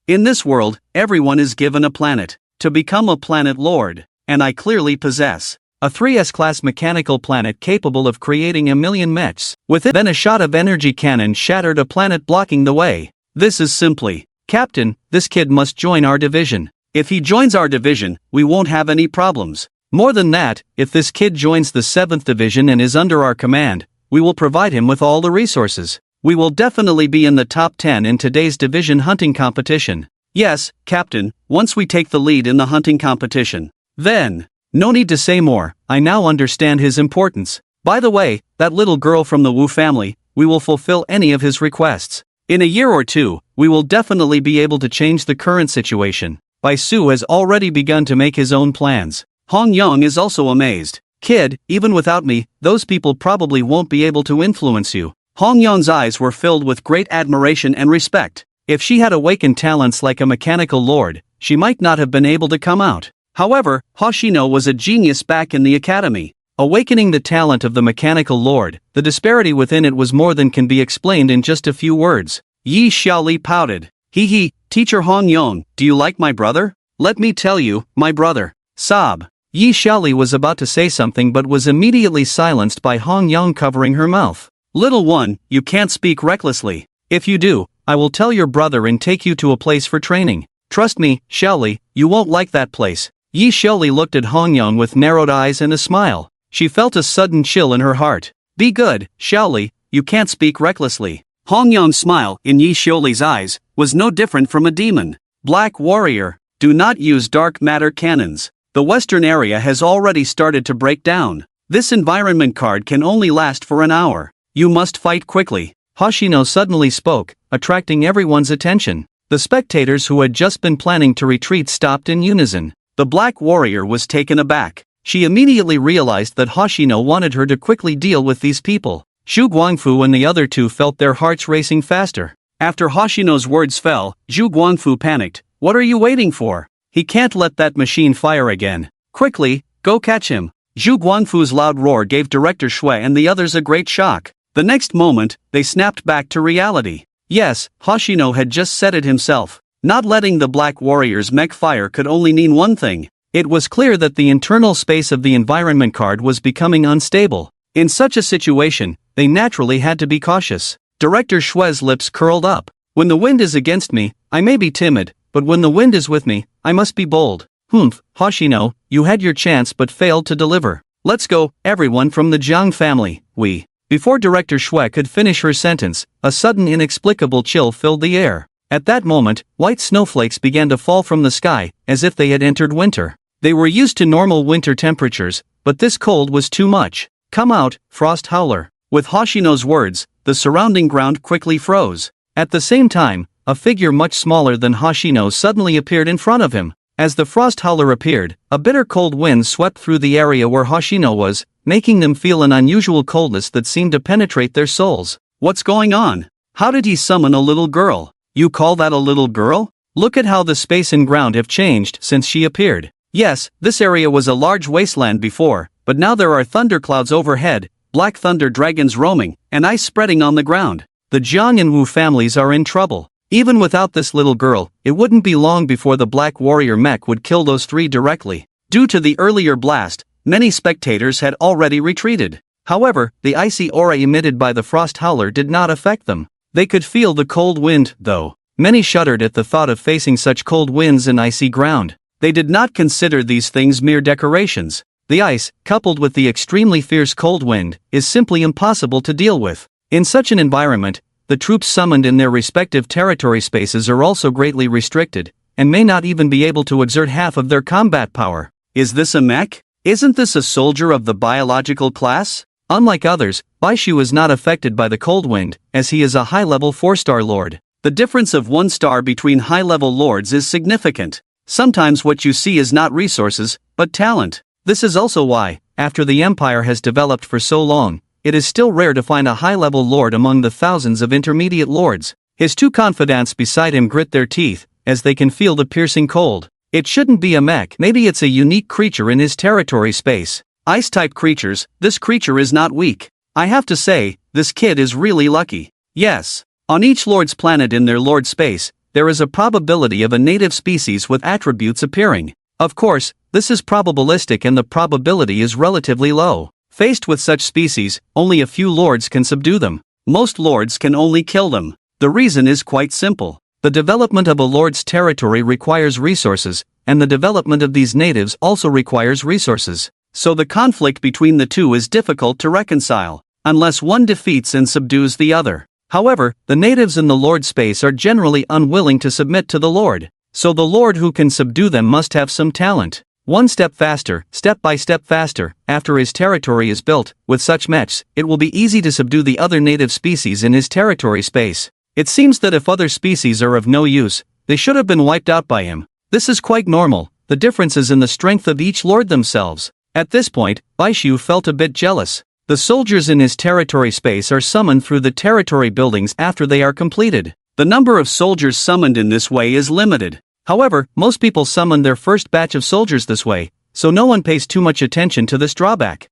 In this world, everyone is given a planet to become a planet lord, and I clearly possess a 3S class mechanical planet capable of creating 1,000,000 mechs. With it, then a shot of energy cannon shattered a planet blocking the way. This is simply, Captain, this kid must join our division. If he joins our division, we won't have any problems. More than that, if this kid joins the 7th Division and is under our command, we will provide him with all the resources. We will definitely be in the top 10 in today's division hunting competition. Yes, Captain, once we take the lead in the hunting competition, then, no need to say more, I now understand his importance. By the way, that little girl from the Wu family, we will fulfill any of his requests. In a year or two, we will definitely be able to change the current situation. Bai Su has already begun to make his own plans. Hong Yong is also amazed. Kid, even without me, those people probably won't be able to influence you. Hong Yong's eyes were filled with great admiration and respect. If she had awakened talents like a mechanical lord, she might not have been able to come out. However, Hoshino was a genius back in the academy. Awakening the talent of the mechanical lord, the disparity within it was more than can be explained in just a few words. Yi Xiaoli pouted. Hee, Teacher Hong Yong, do you like my brother? Let me tell you, my brother. Sob. Yi Xiaoli was about to say something but was immediately silenced by Hong Yong covering her mouth. Little one, you can't speak recklessly. If you do, I will tell your brother and take you to a place for training. Trust me, Xiaoli, you won't like that place. Yi Xiaoli looked at Hong Yong with narrowed eyes and a smile. She felt a sudden chill in her heart. Be good, Xiaoli, you can't speak recklessly. Hong Yong's smile, in Yi Xiaoli's eyes, was no different from a demon. Black warrior, do not use dark matter cannons. The western area has already started to break down. This environment card can only last for an hour. You must fight quickly. Hoshino suddenly spoke, attracting everyone's attention. The spectators who had just been planning to retreat stopped in unison. The black warrior was taken aback. She immediately realized that Hoshino wanted her to quickly deal with these people. Zhu Guangfu and the other two felt their hearts racing faster. After Hoshino's words fell, Zhu Guangfu panicked. What are you waiting for? He can't let that machine fire again. Quickly, go catch him. Zhu Guangfu's loud roar gave Director Shui and the others a great shock. The next moment, they snapped back to reality. Yes, Hoshino had just said it himself. Not letting the Black Warrior's mech fire could only mean one thing. It was clear that the internal space of the environment card was becoming unstable. In such a situation, they naturally had to be cautious. Director Shui's lips curled up. When the wind is against me, I may be timid, but when the wind is with me, I must be bold. Humph, Hoshino, you had your chance but failed to deliver. Let's go, everyone from the Jiang family, we. Before Director Shui could finish her sentence, a sudden inexplicable chill filled the air. At that moment, white snowflakes began to fall from the sky, as if they had entered winter. They were used to normal winter temperatures, but this cold was too much. Come out, Frost Howler. With Hoshino's words, the surrounding ground quickly froze. At the same time, a figure much smaller than Hoshino suddenly appeared in front of him. As the Frost Howler appeared, a bitter cold wind swept through the area where Hoshino was, making them feel an unusual coldness that seemed to penetrate their souls. What's going on? How did he summon a little girl? You call that a little girl? Look at how the space and ground have changed since she appeared. Yes, this area was a large wasteland before, but now there are thunderclouds overhead, black thunder dragons roaming, and ice spreading on the ground. The Jiang and Wu families are in trouble. Even without this little girl, it wouldn't be long before the Black Warrior mech would kill those three directly. Due to the earlier blast, many spectators had already retreated. However, the icy aura emitted by the Frost Howler did not affect them. They could feel the cold wind, though. Many shuddered at the thought of facing such cold winds and icy ground. They did not consider these things mere decorations. The ice, coupled with the extremely fierce cold wind, is simply impossible to deal with. In such an environment, the troops summoned in their respective territory spaces are also greatly restricted, and may not even be able to exert half of their combat power. Is this a mech? Isn't this a soldier of the biological class? Unlike others, Baishu is not affected by the cold wind, as he is a high-level 4-star lord. The difference of 1 star between high-level lords is significant. Sometimes what you see is not resources, but talent. This is also why, after the empire has developed for so long, it is still rare to find a high-level lord among the thousands of intermediate lords. His two confidants beside him grit their teeth, as they can feel the piercing cold. It shouldn't be a mech, maybe it's a unique creature in his territory space. Ice-type creatures, this creature is not weak. I have to say, this kid is really lucky. Yes. On each lord's planet in their lord space, there is a probability of a native species with attributes appearing. Of course, this is probabilistic and the probability is relatively low. Faced with such species, only a few lords can subdue them. Most lords can only kill them. The reason is quite simple. The development of a lord's territory requires resources, and the development of these natives also requires resources. So the conflict between the two is difficult to reconcile, unless one defeats and subdues the other. However, the natives in the lord space are generally unwilling to submit to the lord, so the lord who can subdue them must have some talent. One step faster, step by step faster, after his territory is built. With such mechs, it will be easy to subdue the other native species in his territory space. It seems that if other species are of no use, they should have been wiped out by him. This is quite normal. The difference is in the strength of each lord themselves. At this point, Baishu felt a bit jealous. The soldiers in his territory space are summoned through the territory buildings after they are completed. The number of soldiers summoned in this way is limited. However, most people summon their first batch of soldiers this way, so no one pays too much attention to this drawback.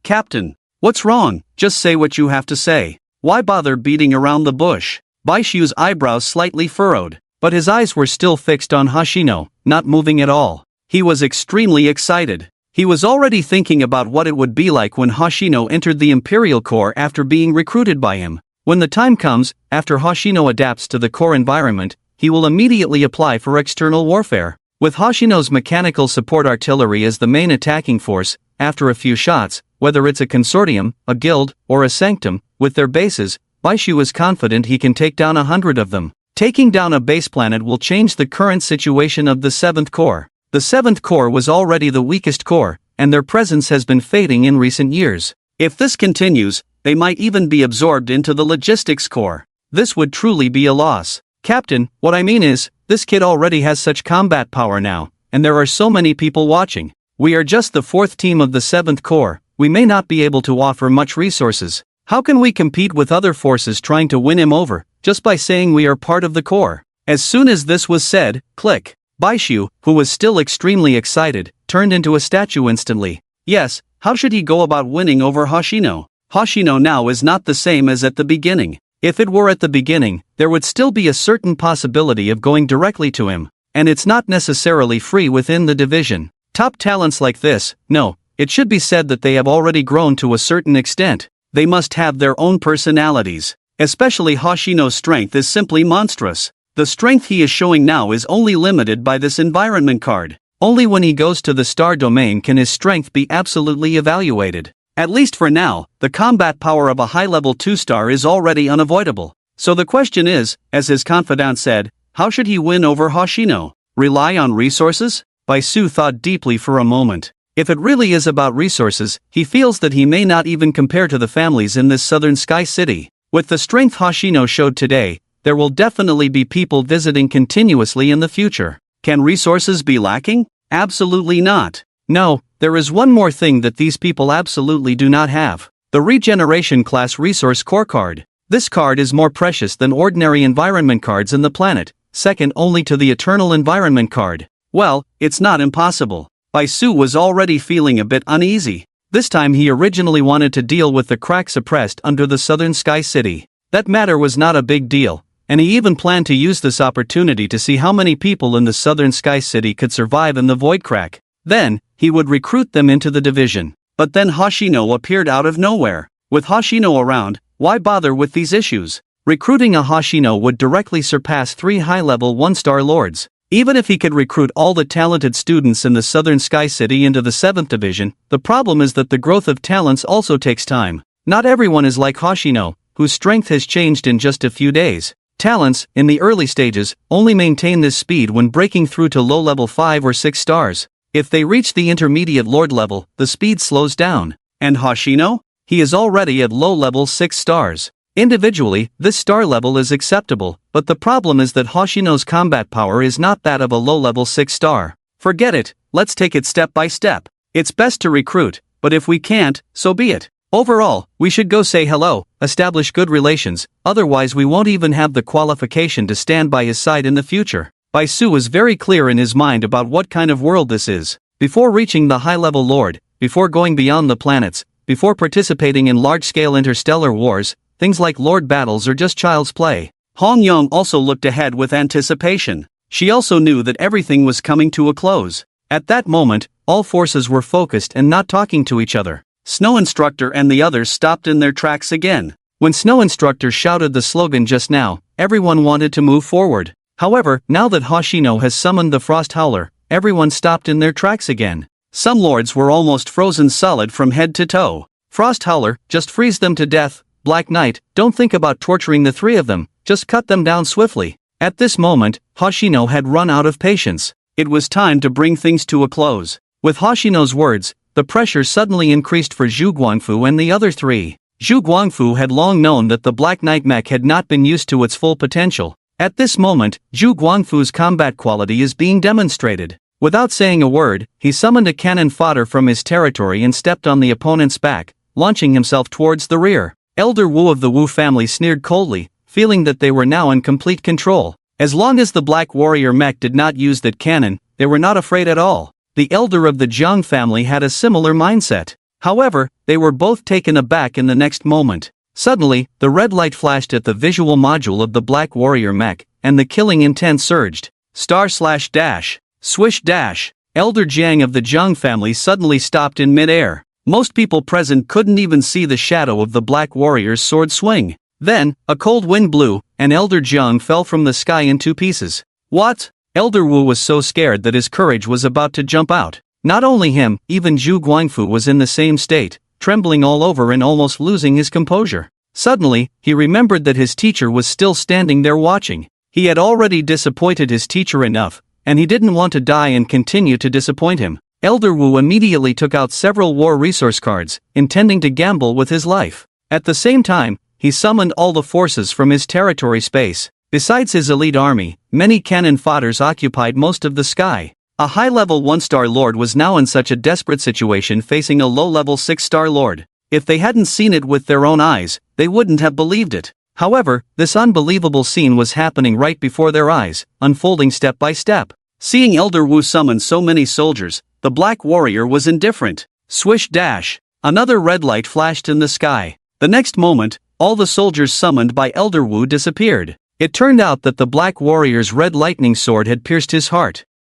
Captain, what's wrong? Just say what you have to say. Why bother beating around the bush? Baishu's eyebrows slightly furrowed, but his eyes were still fixed on Hoshino, not moving at all. He was extremely excited. He was already thinking about what it would be like when Hoshino entered the Imperial Corps after being recruited by him. When the time comes, after Hoshino adapts to the Corps environment, he will immediately apply for external warfare. With Hoshino's mechanical support artillery as the main attacking force, after a few shots, whether it's a consortium, a guild, or a sanctum, with their bases, Baishu is confident he can take down 100 of them. Taking down a base planet will change the current situation of the 7th Corps. The 7th Corps was already the weakest corps, and their presence has been fading in recent years. If this continues, they might even be absorbed into the Logistics Corps. This would truly be a loss. Captain, what I mean is, this kid already has such combat power now, and there are so many people watching. We are just the 4th team of the 7th Corps, we may not be able to offer much resources. How can we compete with other forces trying to win him over, just by saying we are part of the Corps? As soon as this was said, click. Baishu, who was still extremely excited, turned into a statue instantly. Yes, how should he go about winning over Hoshino? Hoshino now is not the same as at the beginning. If it were at the beginning, there would still be a certain possibility of going directly to him, and it's not necessarily free within the division. Top talents like this, no, it should be said that they have already grown to a certain extent. They must have their own personalities. Especially Hoshino's strength is simply monstrous. The strength he is showing now is only limited by this environment card. Only when he goes to the star domain can his strength be absolutely evaluated. At least for now, the combat power of a high-level 2-star is already unavoidable. So the question is, as his confidant said, how should he win over Hoshino? Rely on resources? Baishu thought deeply for a moment. If it really is about resources, he feels that he may not even compare to the families in this southern sky city. With the strength Hoshino showed today, there will definitely be people visiting continuously in the future. Can resources be lacking? Absolutely not. No, there is one more thing that these people absolutely do not have. The Regeneration Class Resource Core card. This card is more precious than ordinary environment cards in the planet, second only to the Eternal Environment card. Well, it's not impossible. Baishu was already feeling a bit uneasy. This time he originally wanted to deal with the crack suppressed under the southern sky city. That matter was not a big deal, and he even planned to use this opportunity to see how many people in the southern sky city could survive in the void crack. Then, he would recruit them into the division. But then Hoshino appeared out of nowhere. With Hoshino around, why bother with these issues? Recruiting a Hoshino would directly surpass 3 high-level 1-star lords. Even if he could recruit all the talented students in the southern sky city into the 7th division, the problem is that the growth of talents also takes time. Not everyone is like Hoshino, whose strength has changed in just a few days. Talents, in the early stages, only maintain this speed when breaking through to low-level 5 or 6 stars. If they reach the intermediate lord level, the speed slows down. And Hoshino? He is already at low-level 6 stars. Individually, this star level is acceptable, but the problem is that Hoshino's combat power is not that of a low-level 6 star. Forget it, let's take it step by step. It's best to recruit, but if we can't, so be it. Overall, we should go say hello, establish good relations, otherwise we won't even have the qualification to stand by his side in the future. Baishu was very clear in his mind about what kind of world this is. Before reaching the high-level lord, before going beyond the planets, before participating in large-scale interstellar wars, things like lord battles are just child's play. Hong Yong also looked ahead with anticipation. She also knew that everything was coming to a close. At that moment, all forces were focused and not talking to each other. Snow Instructor and the others stopped in their tracks again. When Snow Instructor shouted the slogan just now, everyone wanted to move forward. However, now that Hoshino has summoned the Frost Howler, everyone stopped in their tracks again. Some lords were almost frozen solid from head to toe. Frost Howler, just freeze them to death. Black Knight, don't think about torturing the three of them, just cut them down swiftly. At this moment, Hoshino had run out of patience. It was time to bring things to a close. With Hoshino's words, the pressure suddenly increased for Zhu Guangfu and the other three. Zhu Guangfu had long known that the Black Knight mech had not been used to its full potential. At this moment, Zhu Guangfu's combat quality is being demonstrated. Without saying a word, he summoned a cannon fodder from his territory and stepped on the opponent's back, launching himself towards the rear. Elder Wu of the Wu family sneered coldly, feeling that they were now in complete control. As long as the Black Warrior mech did not use that cannon, they were not afraid at all. The elder of the Jiang family had a similar mindset. However, they were both taken aback in the next moment. Suddenly, the red light flashed at the visual module of the Black Warrior mech, and the killing intent surged. /dash. Swish dash. Elder Jiang of the Jiang family suddenly stopped in mid-air. Most people present couldn't even see the shadow of the Black Warrior's sword swing. Then, a cold wind blew, and Elder Jiang fell from the sky in 2 pieces. What? Elder Wu was so scared that his courage was about to jump out. Not only him, even Zhu Guangfu was in the same state, trembling all over and almost losing his composure. Suddenly, he remembered that his teacher was still standing there watching. He had already disappointed his teacher enough, and he didn't want to die and continue to disappoint him. Elder Wu immediately took out several war resource cards, intending to gamble with his life. At the same time, he summoned all the forces from his territory space. Besides his elite army, many cannon fodders occupied most of the sky. A high-level 1-star lord was now in such a desperate situation facing a low-level 6-star lord. If they hadn't seen it with their own eyes, they wouldn't have believed it. However, this unbelievable scene was happening right before their eyes, unfolding step by step. Seeing Elder Wu summon so many soldiers, the Black Warrior was indifferent. Swish dash. Another red light flashed in the sky. The next moment, all the soldiers summoned by Elder Wu disappeared. It turned out that the Black Warrior's red lightning sword had pierced his heart.